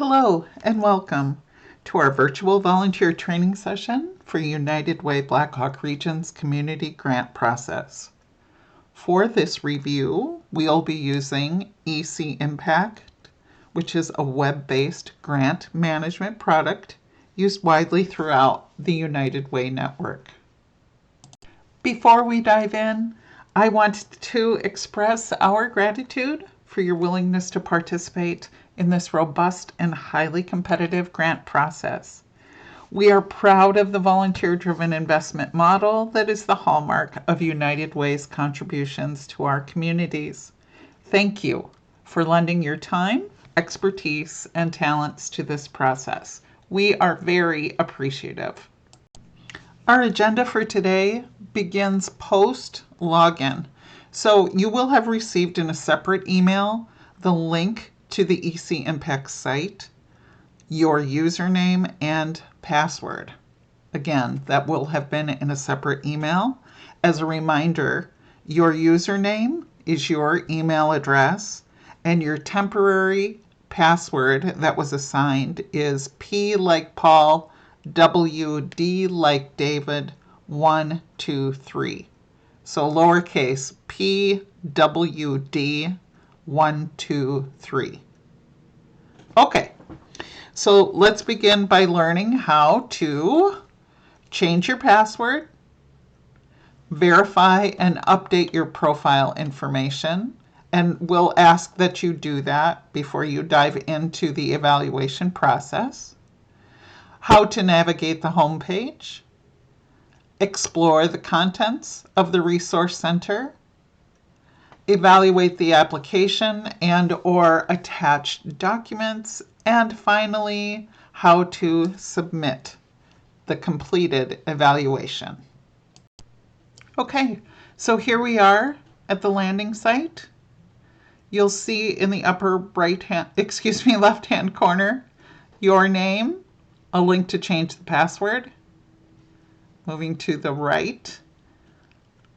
Hello and welcome to our virtual volunteer training session for United Way Blackhawk Region's community grant process. For this review, we'll be using e-CImpact, which is a web-based grant management product used widely throughout the United Way network. Before we dive in, I want to express our gratitude for your willingness to participate in this robust and highly competitive grant process. We are proud of the volunteer-driven investment model that is the hallmark of United Way's contributions to our communities. Thank you for lending your time, expertise, and talents to this process. We are very appreciative. Our agenda for today begins post-login. So you will have received in a separate email the link to the e-CImpact site, your username and password. Again, that will have been in a separate email. As a reminder, your username is your email address, and your temporary password that was assigned is P like Paul, W, D like David, 1, 2, 3. So lowercase p, w, d, 1, 2, 3. Okay, so let's begin by learning how to change your password, verify and update your profile information, and we'll ask that you do that before you dive into the evaluation process, how to navigate the home page, explore the contents of the Resource Center, evaluate the application and or attached documents, and finally, how to submit the completed evaluation. Okay, so here we are at the landing site. You'll see in the upper left-hand corner, your name, a link to change the password. Moving to the right,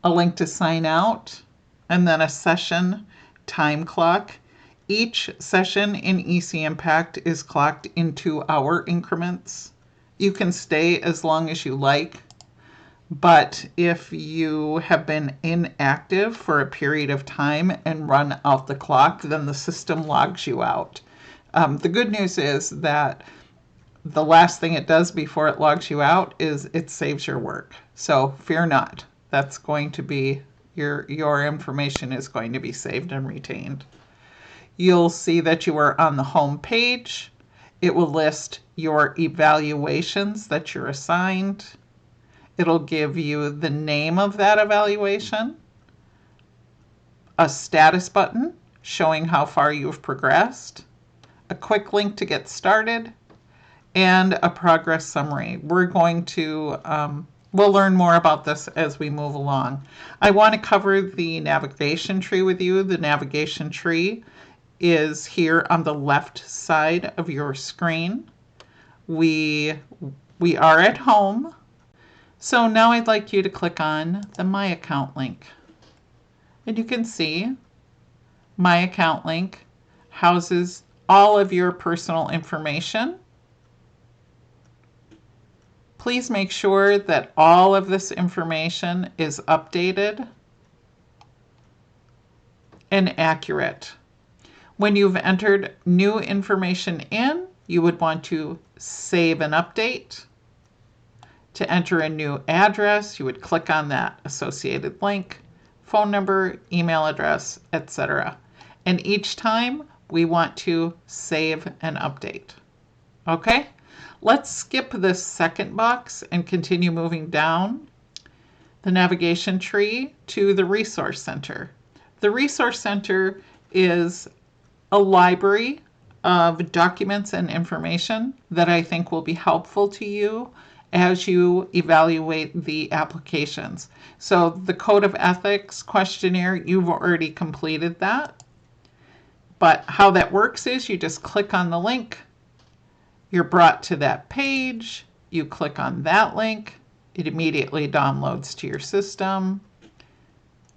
a link to sign out, and then a session time clock. Each session in e-CImpact is clocked in 2-hour increments. You can stay as long as you like, but if you have been inactive for a period of time and run out the clock, then the system logs you out. The good news is that the last thing it does before it logs you out is it saves your work. So fear not. That's going to be your information is going to be saved and retained. You'll see that you are on the home page. It will list your evaluations that you're assigned. It'll give you the name of that evaluation, a status button showing how far you've progressed, a quick link to get started, and a progress summary. We're going to, we'll learn more about this as we move along. I want to cover the navigation tree with you. The navigation tree is here on the left side of your screen. We are at home. So now I'd like you to click on the My Account link. And you can see My Account link houses all of your personal information. Please make sure that all of this information is updated and accurate. When you've entered new information in, you would want to save and update. To enter a new address, you would click on that associated link, phone number, email address, etc. And each time we want to save and update. Okay? Let's skip this second box and continue moving down the navigation tree to the Resource Center. The Resource Center is a library of documents and information that I think will be helpful to you as you evaluate the applications. So the Code of Ethics questionnaire, you've already completed that. But how that works is you just click on the link. You're brought to that page, you click on that link, it immediately downloads to your system,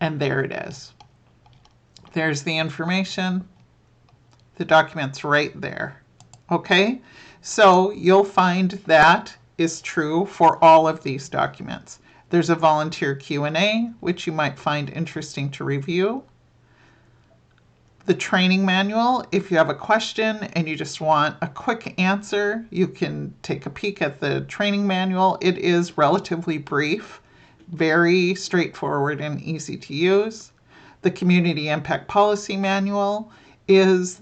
and there it is. There's the information. The document's right there. Okay, so you'll find that is true for all of these documents. There's a volunteer Q&A, which you might find interesting to review. The training manual, if you have a question and you just want a quick answer, you can take a peek at the training manual. It is relatively brief, very straightforward and easy to use. The Community Impact Policy Manual is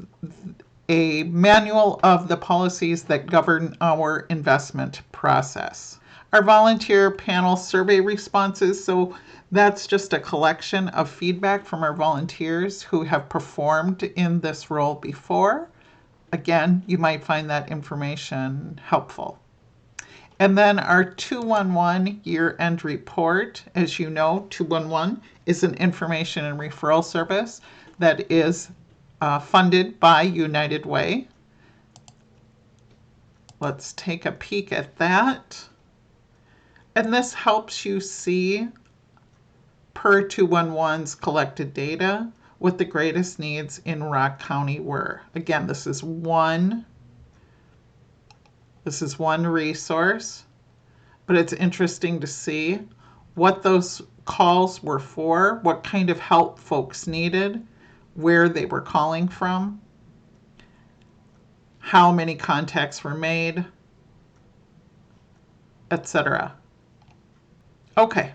a manual of the policies that govern our investment process. Our volunteer panel survey responses, so that's just a collection of feedback from our volunteers who have performed in this role before. Again, you might find that information helpful. And then our 211 year-end report. As you know, 211 is an information and referral service that is funded by United Way. Let's take a peek at that. And this helps you see, per 211's collected data, what the greatest needs in Rock County were. Again, this is one resource, but it's interesting to see what those calls were for, what kind of help folks needed, where they were calling from, how many contacts were made, etc. Okay,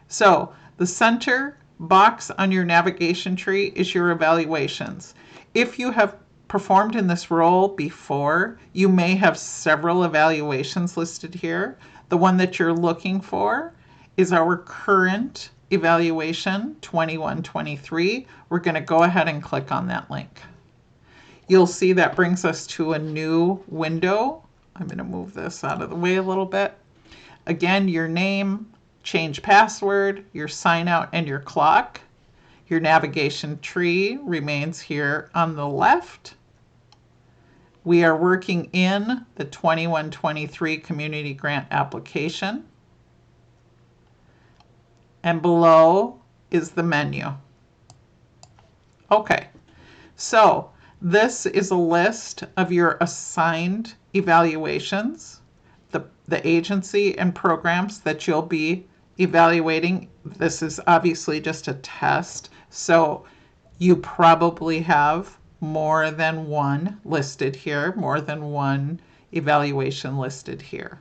so the center box on your navigation tree is your evaluations. If you have performed in this role before, you may have several evaluations listed here. The one that you're looking for is our current evaluation 21-23. We're going to go ahead and click on that link. You'll see that brings us to a new window. I'm going to move this out of the way a little bit. Again, your name, change password, your sign out, and your clock. Your navigation tree remains here on the left. We are working in the 21-23 community grant application. And below is the menu. Okay, so this is a list of your assigned evaluations, the agency and programs that you'll be evaluating. This is obviously just a test, so you probably have more than one listed here, more than one evaluation listed here.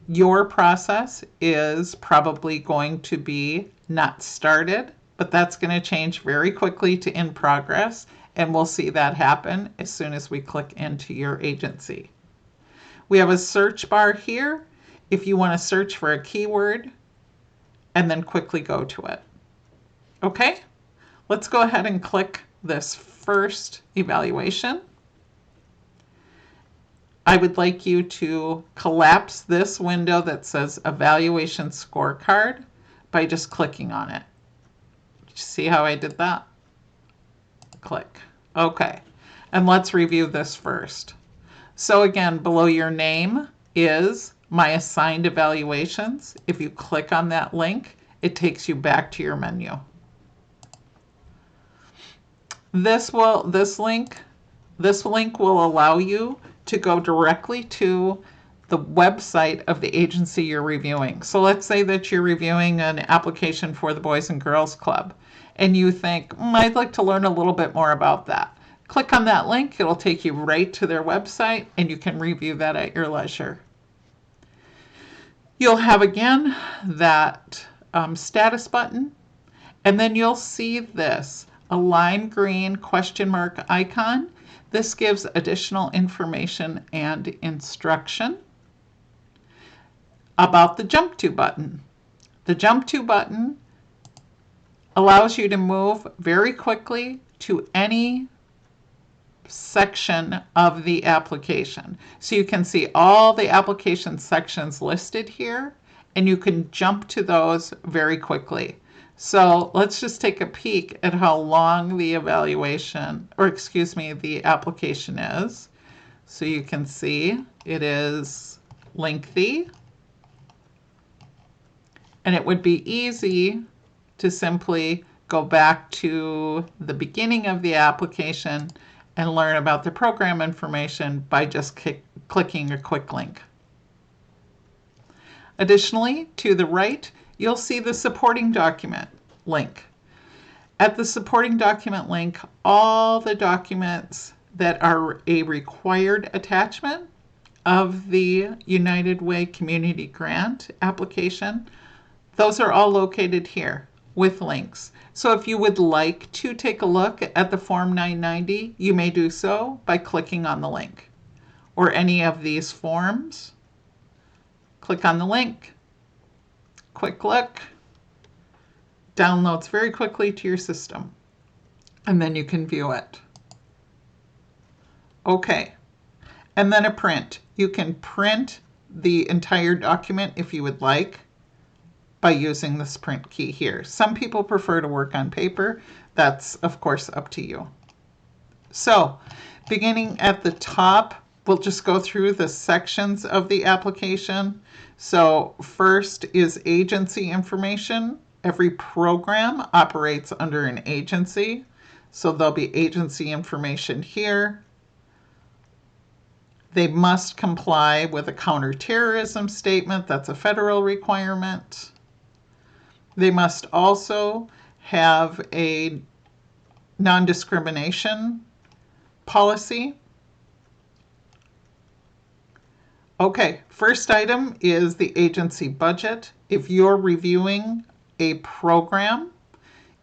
Your process is probably going to be not started, but that's going to change very quickly to in progress, and we'll see that happen as soon as we click into your agency. We have a search bar here if you want to search for a keyword and then quickly go to it. Okay, let's go ahead and click this first evaluation. I would like you to collapse this window that says Evaluation Scorecard by just clicking on it. See how I did that? Click. Okay, and let's review this first. So again, below your name is My Assigned Evaluations. If you click on that link, it takes you back to your menu. This link will allow you to go directly to the website of the agency you're reviewing. So let's say that you're reviewing an application for the Boys and Girls Club, and you think, I'd like to learn a little bit more about that. Click on that link, it'll take you right to their website, and you can review that at your leisure. You'll have again that status button, and then you'll see this, a lime green question mark icon. This gives additional information and instruction about the Jump To button. The Jump To button allows you to move very quickly to any section of the application. So you can see all the application sections listed here, and you can jump to those very quickly. So let's just take a peek at how long the the application is. So you can see it is lengthy, and it would be easy to simply go back to the beginning of the application and learn about the program information by just clicking a quick link. Additionally, to the right, you'll see the supporting document link. At the supporting document link, all the documents that are a required attachment of the United Way Community Grant application, those are all located here with links. So if you would like to take a look at the Form 990, you may do so by clicking on the link. Or any of these forms, click on the link, quick look, downloads very quickly to your system, and then you can view it. Okay, and then a print. You can print the entire document if you would like by using this print key here. Some people prefer to work on paper. That's, of course, up to you. So, beginning at the top, we'll just go through the sections of the application. So, first is agency information. Every program operates under an agency, so there'll be agency information here. They must comply with a counterterrorism statement. That's a federal requirement. They must also have a non-discrimination policy. Okay, first item is the agency budget. If you're reviewing a program,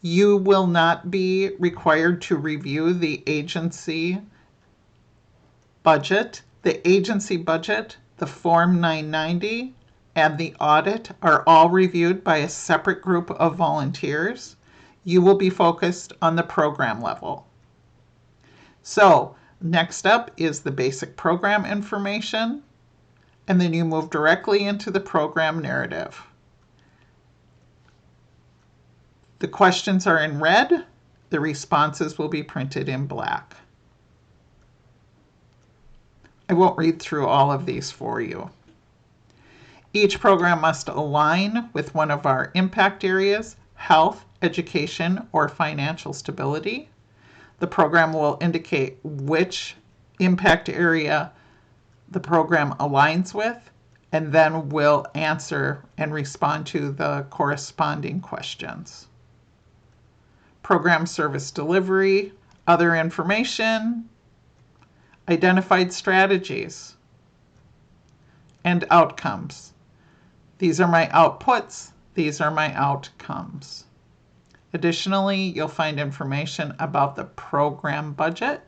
you will not be required to review the agency budget. The agency budget, the Form 990, and the audit are all reviewed by a separate group of volunteers. You will be focused on the program level. So, next up is the basic program information, and then you move directly into the program narrative. The questions are in red, the responses will be printed in black. I won't read through all of these for you. Each program must align with one of our impact areas: health, education, or financial stability. The program will indicate which impact area the program aligns with, and then we'll answer and respond to the corresponding questions. Program service delivery, other information, identified strategies, and outcomes. These are my outputs, these are my outcomes. Additionally, you'll find information about the program budget,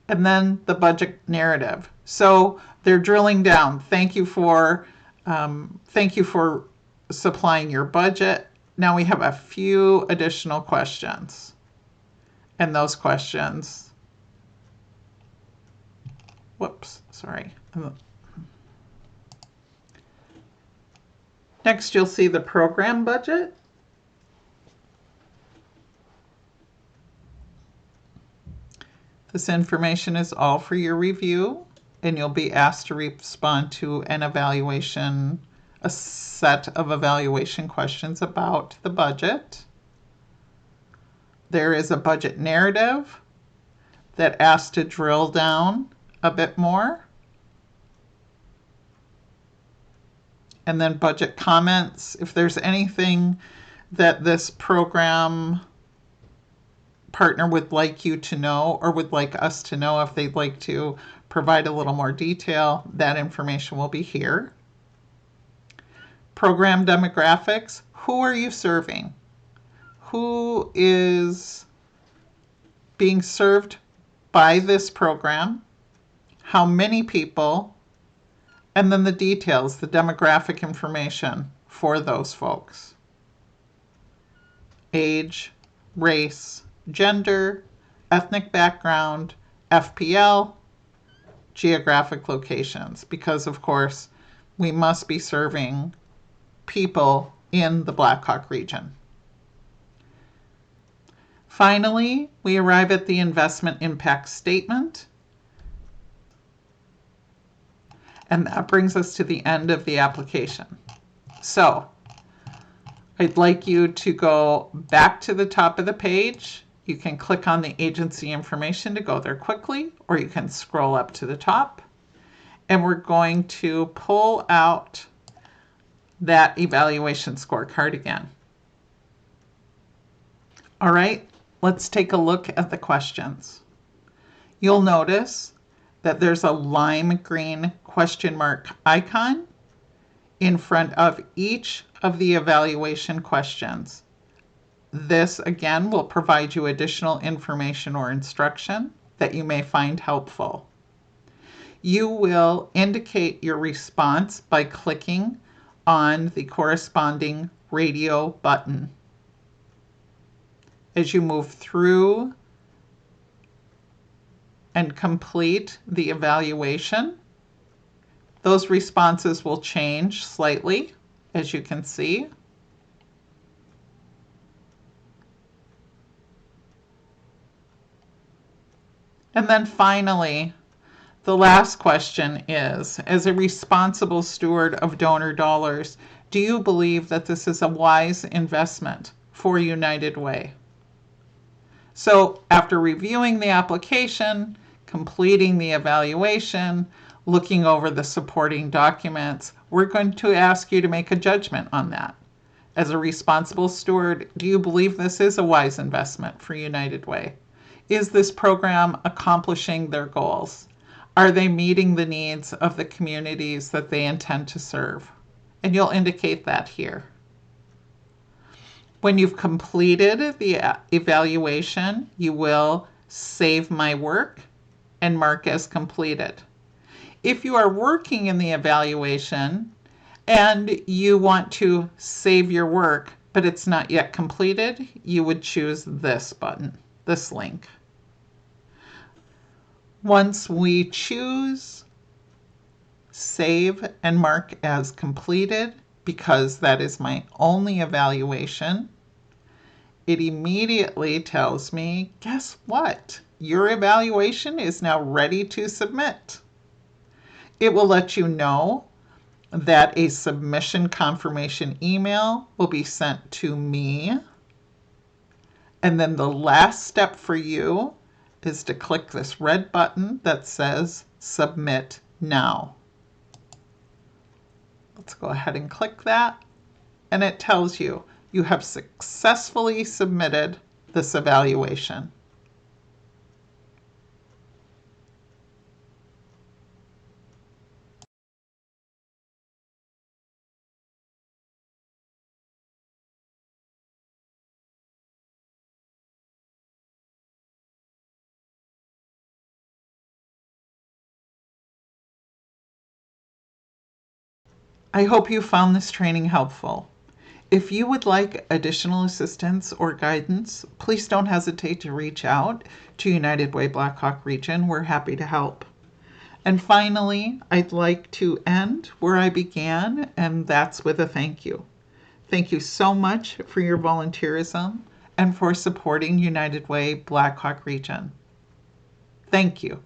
and then the budget narrative. So they're drilling down. Thank you for supplying your budget. Now we have a few additional questions, and those questions, Next, you'll see the program budget. This information is all for your review, and you'll be asked to respond to a set of evaluation questions about the budget. There is a budget narrative that asks to drill down a bit more. And then budget comments. If there's anything that this program partner would like you to know or would like us to know, if they'd like to provide a little more detail, that information will be here. Program demographics. Who are you serving? Who is being served by this program? How many people? And then the details, the demographic information for those folks. Age, race, gender, ethnic background, FPL, geographic locations, because of course we must be serving people in the Blackhawk region. Finally, we arrive at the investment impact statement. And that brings us to the end of the application. So, I'd like you to go back to the top of the page. You can click on the agency information to go there quickly, or you can scroll up to the top. And we're going to pull out that evaluation scorecard again. All right, let's take a look at the questions. You'll notice that there's a lime green question mark icon in front of each of the evaluation questions. This again will provide you additional information or instruction that you may find helpful. You will indicate your response by clicking on the corresponding radio button. As you move through and complete the evaluation, those responses will change slightly, as you can see. And then finally, the last question is, as a responsible steward of donor dollars, do you believe that this is a wise investment for United Way? So after reviewing the application, completing the evaluation, looking over the supporting documents, we're going to ask you to make a judgment on that. As a responsible steward, do you believe this is a wise investment for United Way? Is this program accomplishing their goals? Are they meeting the needs of the communities that they intend to serve? And you'll indicate that here. When you've completed the evaluation, you will save my work and mark as completed. If you are working in the evaluation and you want to save your work, but it's not yet completed, you would choose this button, this link. Once we choose save and mark as completed, because that is my only evaluation, it immediately tells me, guess what? Your evaluation is now ready to submit. It will let you know that a submission confirmation email will be sent to me. And then the last step for you is to click this red button that says Submit Now. Let's go ahead and click that. And it tells you you have successfully submitted this evaluation. I hope you found this training helpful. If you would like additional assistance or guidance, please don't hesitate to reach out to United Way Blackhawk Region. We're happy to help. And finally, I'd like to end where I began, and that's with a thank you. Thank you so much for your volunteerism and for supporting United Way Blackhawk Region. Thank you.